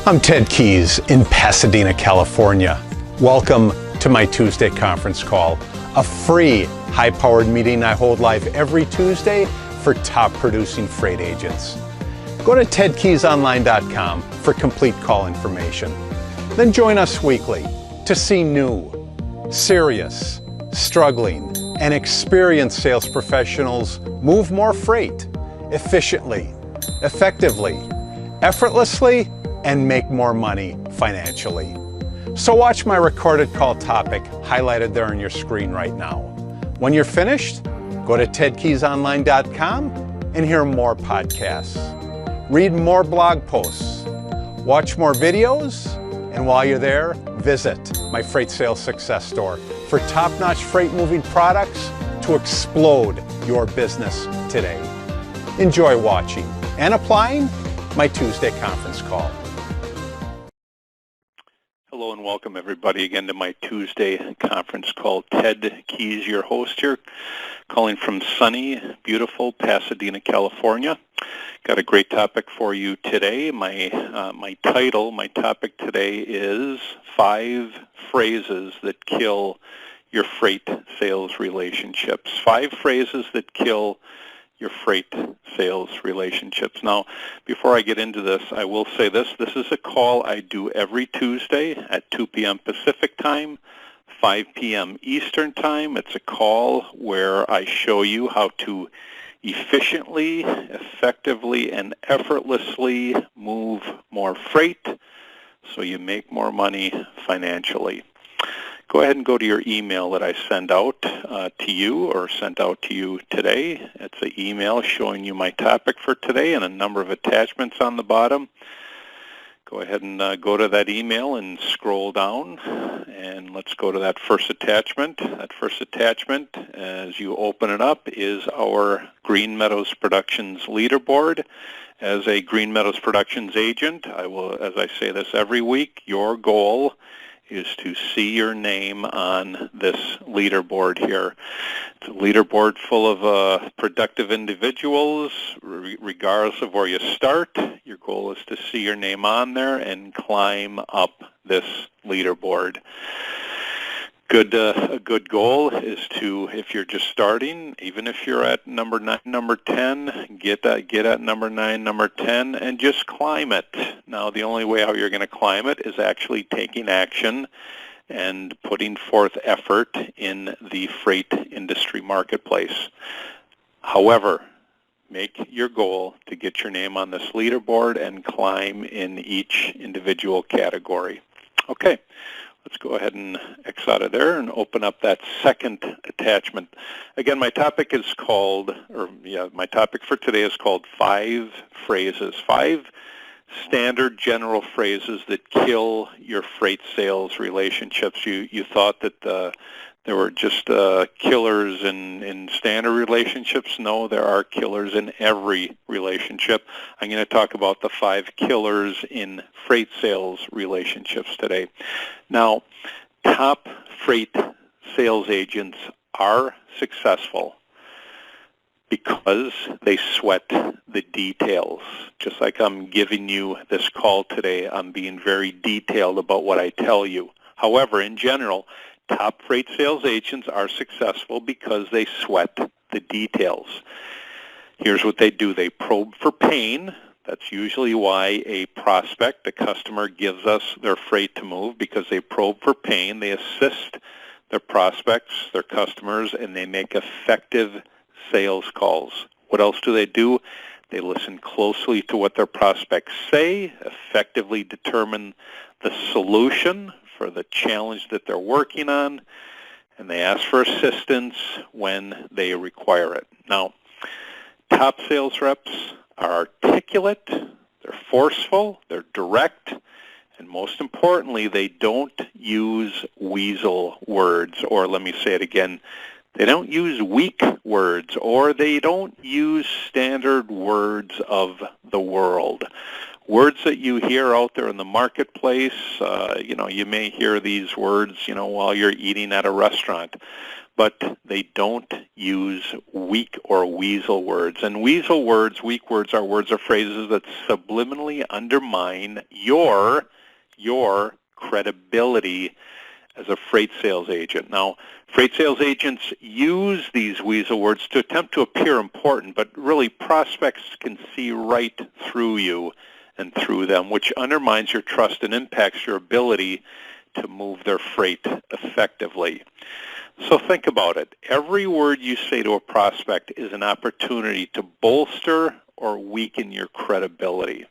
I'm Ted Keys in Pasadena, California. Welcome to my Tuesday conference call, a free high-powered meeting I hold live every Tuesday for top producing freight agents. Go to tedkeysonline.com for complete call information. Then join us weekly to see new, serious, struggling, and experienced sales professionals move more freight efficiently, effectively, effortlessly, and make more money financially. So watch my recorded call topic highlighted there on your screen right now. When you're finished, go to tedkeysonline.com and hear more podcasts. Read more blog posts, watch more videos, and while you're there, visit my Freight Sales Success Store for top-notch freight moving products to explode your business today. Enjoy watching and applying my Tuesday conference call. Hello and welcome everybody again to my Tuesday conference call. Ted Keys, your host here, calling from sunny, beautiful Pasadena, California. Got a great topic for you today. My topic today is 5 phrases that kill your freight sales relationships. 5 phrases that kill your freight sales relationships. Now, before I get into this, I will say this. This is a call I do every Tuesday at 2 p.m. Pacific time, 5 p.m. Eastern time. It's a call where I show you how to efficiently, effectively, and effortlessly move more freight so you make more money financially. Go ahead and go to your email that I send out to you or sent out to you today. It's an email showing you my topic for today and a number of attachments on the bottom. Go ahead and go to that email and scroll down, and let's go to that first attachment. That first attachment, as you open it up, is our Green Meadows Productions leaderboard. As a Green Meadows Productions agent, I will, as I say this every week, your goal is to see your name on this leaderboard here. It's a leaderboard full of productive individuals, regardless of where you start. Your goal is to see your name on there and climb up this leaderboard. A good goal is to, if you're just starting, even if you're at number 9, number 10, get at number 9, number 10, and just climb it. Now, the only way how you're going to climb it is actually taking action and putting forth effort in the freight industry marketplace. However, make your goal to get your name on this leaderboard and climb in each individual category. Okay. Let's go ahead and X out of there and open up that second attachment. Again, my topic is called, my topic for today is called 5 phrases, 5 standard general phrases that kill your freight sales relationships. You thought that there were just killers in standard relationships. No, there are killers in every relationship. I'm going to talk about the 5 killers in freight sales relationships today. Now, top freight sales agents are successful because they sweat the details. Just like I'm giving you this call today, I'm being very detailed about what I tell you. However, in general, top freight sales agents are successful because they sweat the details. Here's what they do. They probe for pain. That's usually why a prospect, a customer, gives us their freight to move, because they probe for pain. They assist their prospects, their customers, and they make effective sales calls. What else do? They listen closely to what their prospects say, effectively determine the solution for the challenge that they're working on, and they ask for assistance when they require it. Now, top sales reps are articulate, they're forceful, they're direct, and most importantly, they don't use weasel words, or let me say it again, they don't use weak words, or they don't use standard words of the world. Words that you hear out there in the marketplace, you may hear these words, while you're eating at a restaurant. but they don't use weak or weasel words. And weasel words, weak words, are words or phrases that subliminally undermine your credibility as a freight sales agent. Now, freight sales agents use these weasel words to attempt to appear important, but really prospects can see right through you and through them, which undermines your trust and impacts your ability to move their freight effectively. So think about it. Every word you say to a prospect is an opportunity to bolster or weaken your credibility.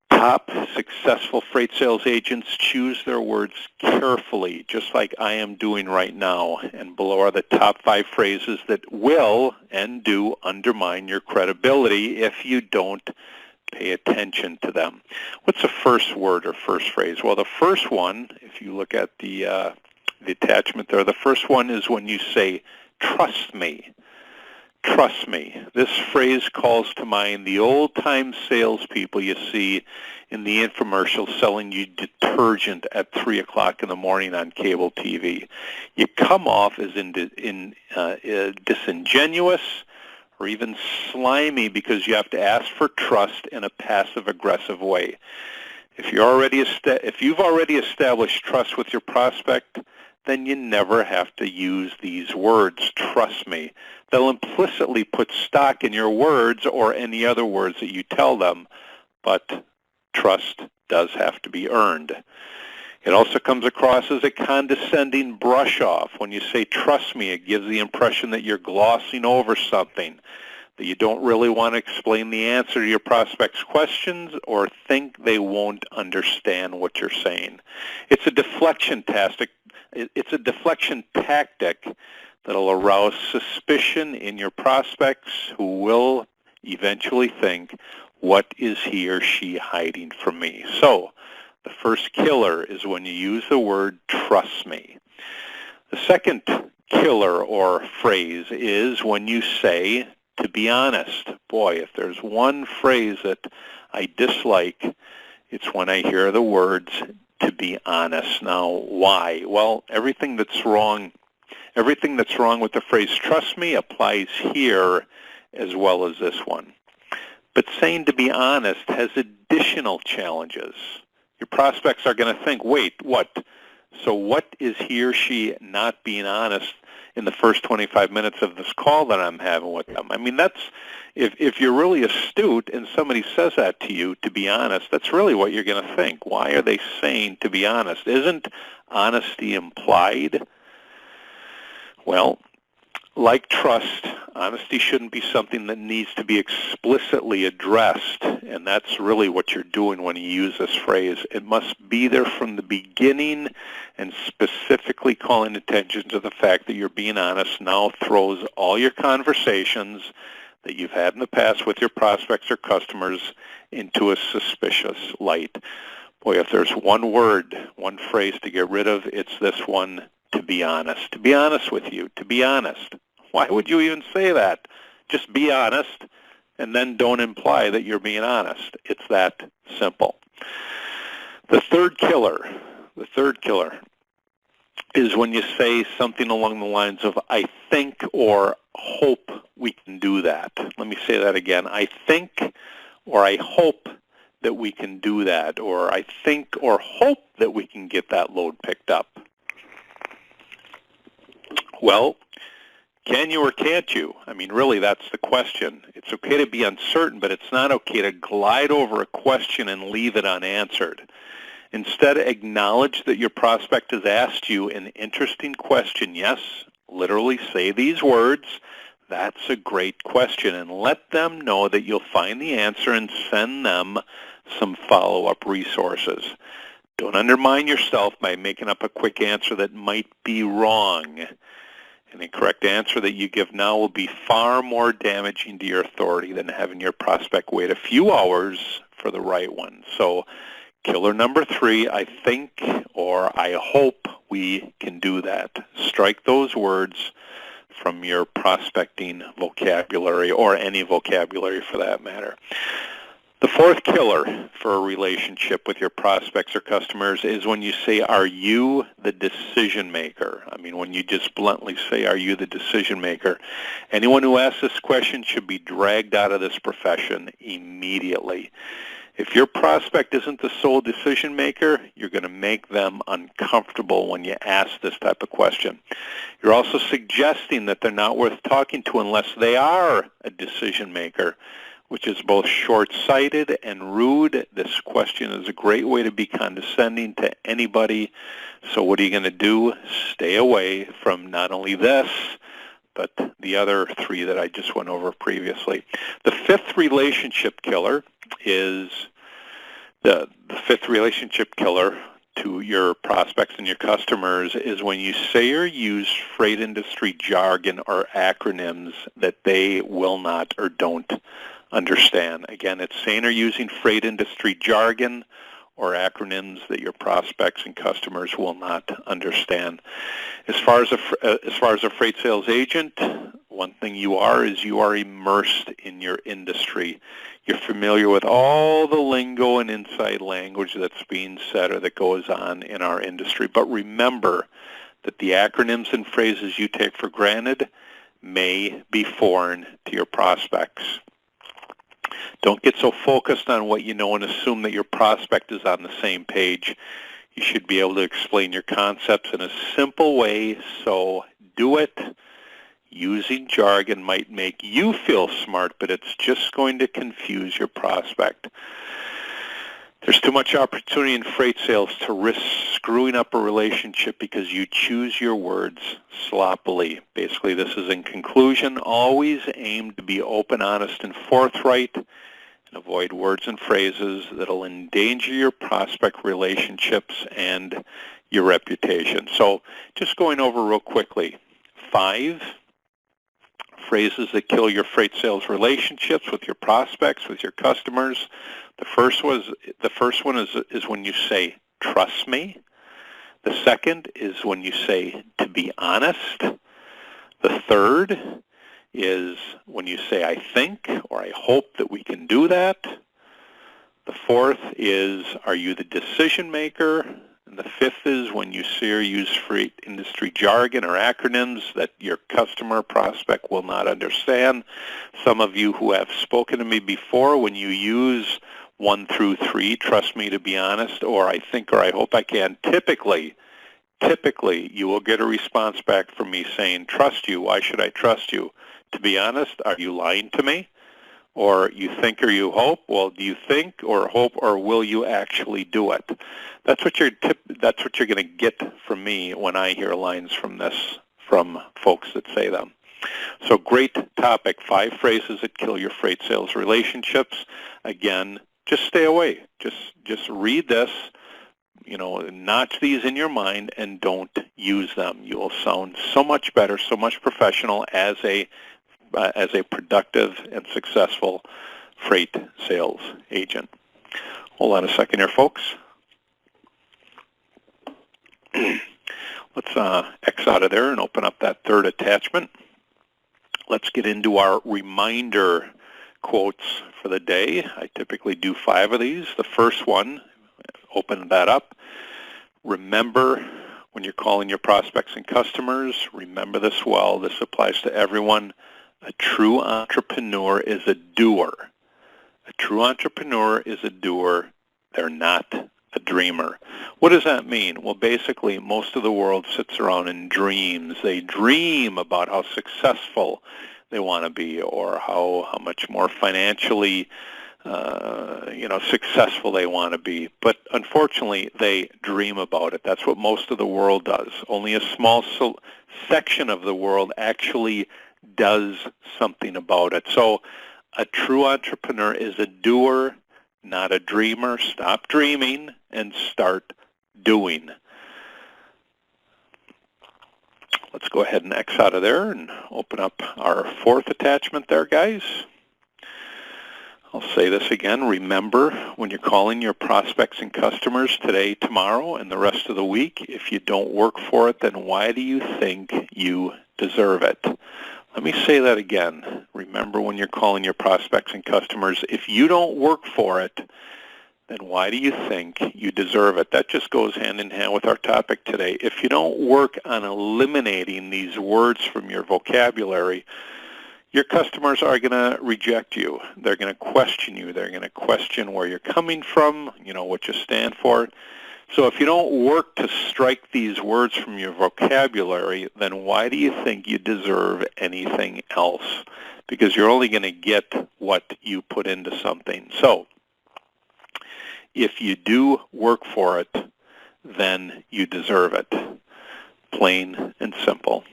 Top successful freight sales agents choose their words carefully, just like I am doing right now. And below are the top 5 phrases that will and do undermine your credibility if you don't pay attention to them. What's the first word or first phrase? Well, the first one, if you look at the attachment there, the first one is when you say, trust me. Trust me. This phrase calls to mind the old-time salespeople you see in the infomercials selling you detergent at 3 o'clock in the morning on cable TV. You come off as disingenuous or even slimy because you have to ask for trust in a passive-aggressive way. If you've already established trust with your prospect, then you never have to use these words, trust me. They'll implicitly put stock in your words or any other words that you tell them, but trust does have to be earned. It also comes across as a condescending brush-off. When you say trust me, it gives the impression that you're glossing over something, that you don't really want to explain the answer to your prospect's questions or think they won't understand what you're saying. It's a deflection tactic. It's a deflection tactic that'll arouse suspicion in your prospects who will eventually think, what is he or she hiding from me? So the first killer is when you use the word trust me. The second killer or phrase is when you say, to be honest. Boy, if there's one phrase that I dislike, it's when I hear the words, to be honest. Now, why? Well, everything that's wrong with the phrase trust me applies here as well as this one. But saying to be honest has additional challenges. Your prospects are going to think, wait, what? So what is he or she not being honest in the first 25 minutes of this call that I'm having with them? I mean, that's, if you're really astute and somebody says that to you, to be honest, that's really what you're going to think. Why are they saying to be honest? Isn't honesty implied? Well, like trust, honesty shouldn't be something that needs to be explicitly addressed, and that's really what you're doing when you use this phrase. It must be there from the beginning, and specifically calling attention to the fact that you're being honest now throws all your conversations that you've had in the past with your prospects or customers into a suspicious light. Boy, if there's one word, one phrase to get rid of, it's this one, to be honest. To be honest with you, to be honest. Why would you even say that? Just be honest, and then don't imply that you're being honest. It's that simple. The third killer is when you say something along the lines of, I think or hope we can do that. Let me say that again. I think or I hope that we can do that, or I think or hope that we can get that load picked up. Well, can you or can't you? I mean, really, that's the question. It's okay to be uncertain, but it's not okay to glide over a question and leave it unanswered. Instead, acknowledge that your prospect has asked you an interesting question. Yes, literally say these words, that's a great question, and let them know that you'll find the answer and send them some follow-up resources. Don't undermine yourself by making up a quick answer that might be wrong. An incorrect answer that you give now will be far more damaging to your authority than having your prospect wait a few hours for the right one. So killer number 3, I think or I hope we can do that. Strike those words from your prospecting vocabulary, or any vocabulary for that matter. The fourth killer for a relationship with your prospects or customers is when you say, are you the decision maker? I mean, when you just bluntly say, are you the decision maker? Anyone who asks this question should be dragged out of this profession immediately. If your prospect isn't the sole decision maker, you're going to make them uncomfortable when you ask this type of question. You're also suggesting that they're not worth talking to unless they are a decision maker, which is both short-sighted and rude. This question is a great way to be condescending to anybody. So what are you going to do? Stay away from not only this, but the other three that I just went over previously. The fifth relationship killer is the fifth relationship killer to your prospects and your customers is when you say or use freight industry jargon or acronyms that they will not or don't understand. Again, it's saying or using freight industry jargon or acronyms that your prospects and customers will not understand. As far as a freight sales agent, one thing you are immersed in your industry. You're familiar with all the lingo and inside language that's being said or that goes on in our industry. But remember that the acronyms and phrases you take for granted may be foreign to your prospects. Don't get so focused on what you know and assume that your prospect is on the same page. You should be able to explain your concepts in a simple way, so do it. Using jargon might make you feel smart, but it's just going to confuse your prospect. There's too much opportunity in freight sales to risk screwing up a relationship because you choose your words sloppily. Basically, this is in conclusion, always aim to be open, honest, and forthright, and avoid words and phrases that'll endanger your prospect relationships and your reputation. So just going over real quickly, 5 phrases that kill your freight sales relationships with your prospects, with your customers. The first one is when you say, trust me. The second is when you say, to be honest. The third is when you say, I think, or I hope that we can do that. The fourth is, are you the decision maker? And the fifth is when you say or use freight industry jargon or acronyms that your customer prospect will not understand. Some of you who have spoken to me before, when you use 1 through 3, trust me, to be honest, or I think, or I hope I can, typically you will get a response back from me saying, trust you, why should I trust you? To be honest, are you lying to me? Or you think or you hope? Well, do you think or hope, or will you actually do it? That's what you're going to get from me when I hear lines from folks that say them. So great topic, 5 phrases that kill your freight sales relationships. Again, just stay away. Just read this, notch these in your mind and don't use them. You will sound so much better, so much professional as a productive and successful freight sales agent. Hold on a second here, folks. Let's X out of there and open up that third attachment. Let's get into our reminder quotes for the day. I typically do 5 of these. The first one, open that up. Remember, when you're calling your prospects and customers, remember this well. This applies to everyone. A true entrepreneur is a doer. A true entrepreneur is a doer. They're not a dreamer. What does that mean? Well, basically, most of the world sits around and dreams. They dream about how successful they want to be, or how much more financially successful they want to be. But unfortunately, they dream about it. That's what most of the world does. Only a small section of the world actually does something about it. So a true entrepreneur is a doer, not a dreamer. Stop dreaming and start doing. Let's go ahead and X out of there and open up our 4th attachment there, guys. I'll say this again. Remember, when you're calling your prospects and customers today, tomorrow, and the rest of the week, if you don't work for it, then why do you think you deserve it? Let me say that again. Remember, when you're calling your prospects and customers, if you don't work for it, then why do you think you deserve it? That just goes hand in hand with our topic today. If you don't work on eliminating these words from your vocabulary, your customers are going to reject you. They're going to question you. They're going to question where you're coming from, what you stand for. So if you don't work to strike these words from your vocabulary, then why do you think you deserve anything else? Because you're only going to get what you put into something. So if you do work for it, then you deserve it. Plain and simple.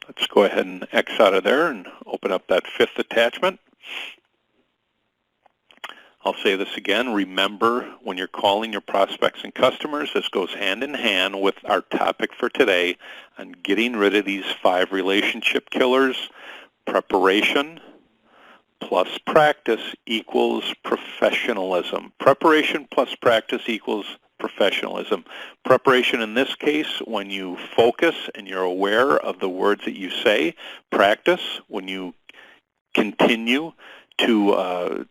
Let's go ahead and X out of there and open up that fifth attachment. I'll say this again. Remember, when you're calling your prospects and customers, this goes hand in hand with our topic for today on getting rid of these 5 relationship killers. Preparation plus practice equals professionalism. Preparation plus practice equals professionalism. Preparation in this case, when you focus and you're aware of the words that you say. Practice, when you continue to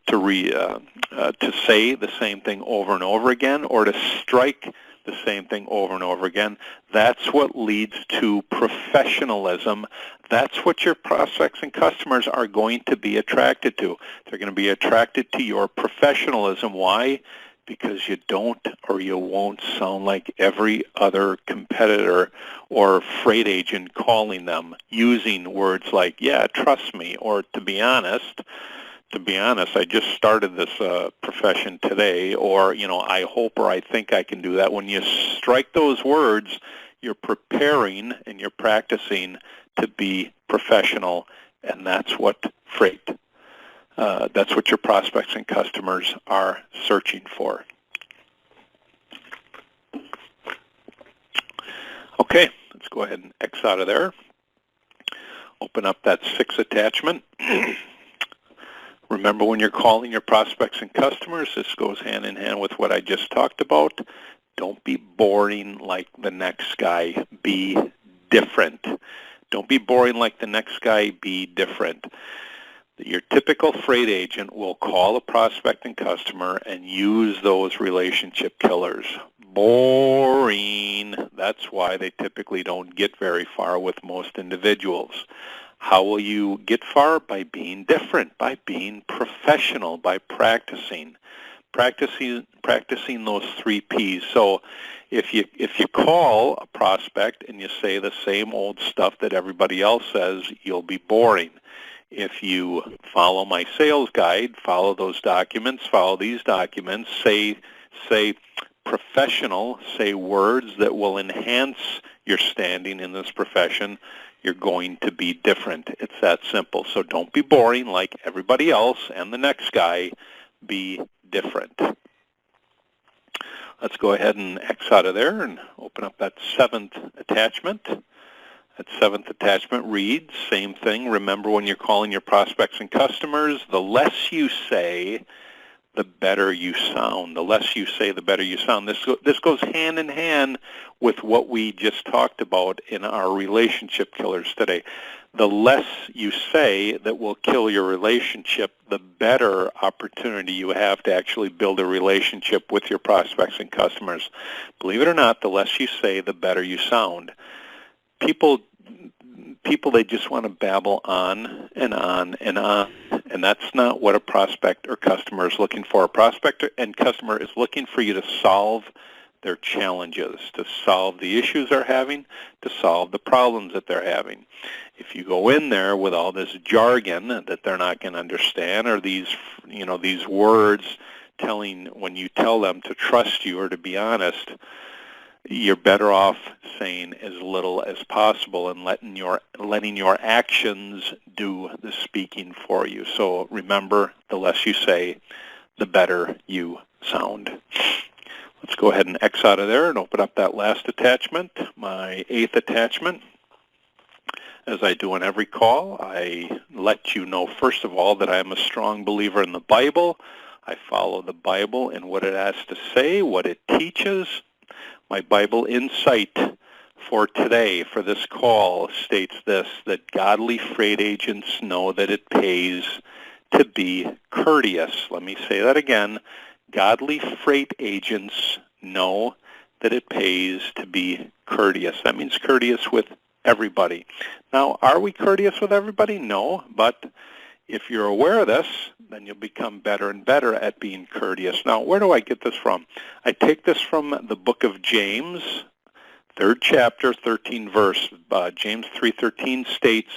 say the same thing over and over again, or to strike the same thing over and over again. That's what leads to professionalism. That's what your prospects and customers are going to be attracted to. They're going to be attracted to your professionalism. Why? Because you don't or you won't sound like every other competitor or freight agent calling them using words like, yeah, trust me, or to be honest, I just started this profession today, or, I hope or I think I can do that. When you strike those words, you're preparing and you're practicing to be professional, and that's what that's what your prospects and customers are searching for. Okay, let's go ahead and X out of there. Open up that 6th attachment. Remember, when you're calling your prospects and customers, this goes hand in hand with what I just talked about. Don't be boring like the next guy. Be different. Don't be boring like the next guy. Be different. Your typical freight agent will call a prospect and customer and use those relationship killers. Boring. That's why they typically don't get very far with most individuals. How will you get far? By being different, by being professional, by practicing those 3 P's. So if you call a prospect and you say the same old stuff that everybody else says, you'll be boring. If you follow my sales guide, follow those documents, follow these documents, say professional, say words that will enhance your standing in this profession, you're going to be different. It's that simple. So don't be boring like everybody else and the next guy. Be different. Let's go ahead and X out of there and open up that 7th attachment. That 7th attachment reads, same thing. Remember, when you're calling your prospects and customers, the less you say, the better you sound. The less you say, the better you sound. This goes hand in hand with what we just talked about in our relationship killers today. The less you say that will kill your relationship, the better opportunity you have to actually build a relationship with your prospects and customers. Believe it or not, the less you say, the better you sound. People, they just want to babble on and on and on, and that's not what a prospect or customer is looking for. A prospect and customer is looking for you to solve their challenges, to solve the issues they're having, to solve the problems that they're having. If you go in there with all this jargon that they're not going to understand, or these words when you tell them to trust you or to be honest, you're better off saying as little as possible and letting your actions do the speaking for you. So remember, the less you say, the better you sound. Let's go ahead and X out of there and open up that last attachment, my 8th attachment. As I do on every call, I let you know, first of all, that I am a strong believer in the Bible. I follow the Bible and what it has to say, what it teaches. My Bible insight for today, for this call, states this, that godly freight agents know that it pays to be courteous. Let me say that again. Godly freight agents know that it pays to be courteous. That means courteous with everybody. Now, are we courteous with everybody? No, but if you're aware of this, then you'll become better and better at being courteous. Now, where do I get this from? I take this from the book of James, 3rd chapter, 13th verse. James 3:13 states,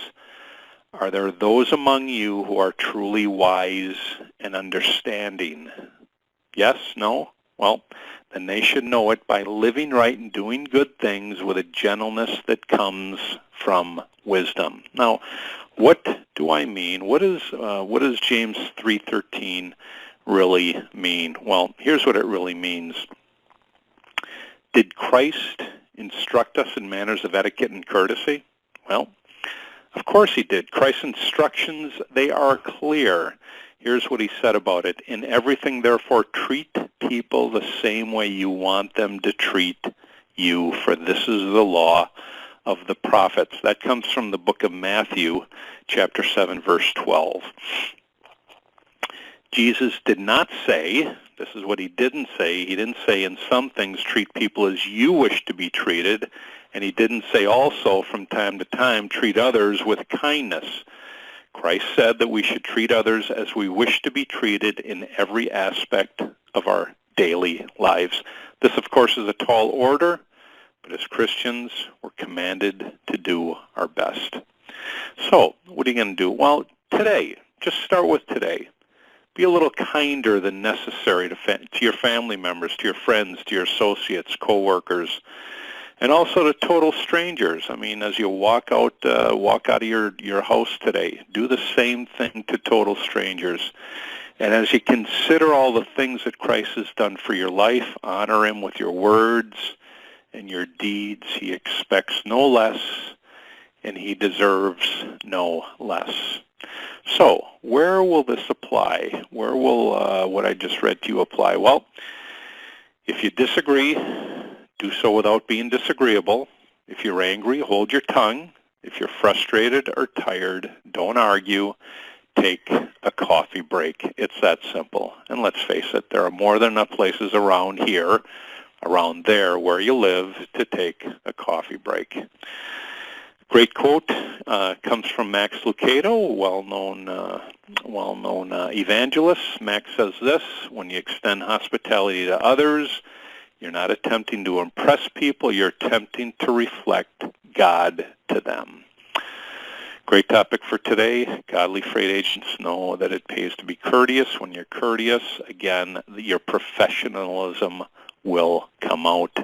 "Are there those among you who are truly wise and understanding?" Yes? No? Well, then they should know it by living right and doing good things with a gentleness that comes from wisdom. Now, what do I mean? What does James 3:13 really mean? Well, here's what it really means. Did Christ instruct us in manners of etiquette and courtesy? Well, of course he did. Christ's instructions, they are clear. Here's what he said about it. "In everything, therefore, treat people the same way you want them to treat you, for this is the law of the prophets." That comes from the book of Matthew, chapter 7, verse 12. Jesus did not say, this is what he didn't say, he didn't say in some things treat people as you wish to be treated, and he didn't say also from time to time treat others with kindness. Christ said that we should treat others as we wish to be treated in every aspect of our daily lives. This, of course, is a tall order, but as Christians, we're commanded to do our best. So, what are you going to do? Well, today, just start with today. Be a little kinder than necessary to your family members, to your friends, to your associates, co-workers, and also to total strangers. I mean, as you walk out of your house today, do the same thing to total strangers. And as you consider all the things that Christ has done for your life, honor him with your words and your deeds. He expects no less, and he deserves no less. So, where will this apply? Where will what I just read to you apply? Well, if you disagree, do so without being disagreeable. If you're angry, hold your tongue. If you're frustrated or tired, don't argue. Take a coffee break. It's that simple. And let's face it, there are more than enough places around here, around there where you live, to take a coffee break. Great quote comes from Max Lucado, well-known evangelist. Max says this: "When you extend hospitality to others, you're not attempting to impress people, you're attempting to reflect God to them." Great topic for today. Godly freight agents know that it pays to be courteous. When you're courteous, again, your professionalism will come out.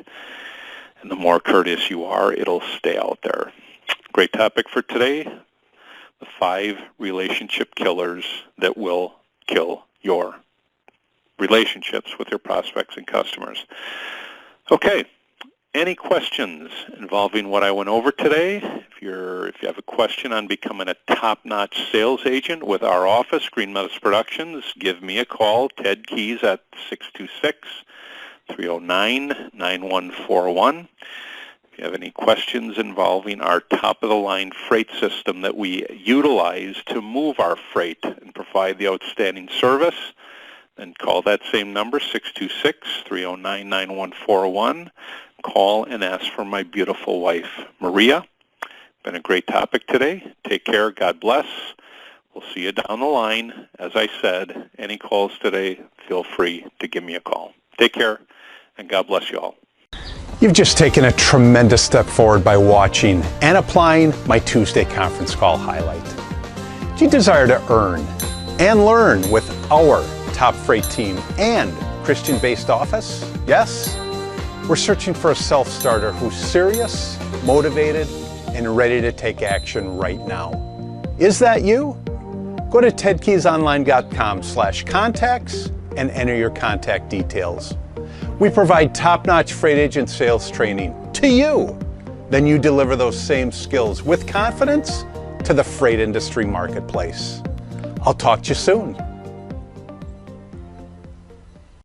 And the more courteous you are, it'll stay out there. Great topic for today. The 5 relationship killers that will kill your relationships with your prospects and customers. Okay, any questions involving what I went over today? If you have a question on becoming a top-notch sales agent with our office, Green Meadows Productions, give me a call, Ted Keys, at 626-309-9141. If you have any questions involving our top-of-the-line freight system that we utilize to move our freight and provide the outstanding service, then call that same number, 626-309-9141. Call and ask for my beautiful wife, Maria. Been a great topic today. Take care. God bless. We'll see you down the line. As I said, any calls today, feel free to give me a call. Take care, and God bless you all. You've just taken a tremendous step forward by watching and applying my Tuesday conference call highlight. Do you desire to earn and learn with our top freight team and Christian-based office? Yes? We're searching for a self-starter who's serious, motivated, and ready to take action right now. Is that you? Go to tedkeysonline.com/contacts and enter your contact details. We provide top-notch freight agent sales training to you. Then you deliver those same skills with confidence to the freight industry marketplace. I'll talk to you soon.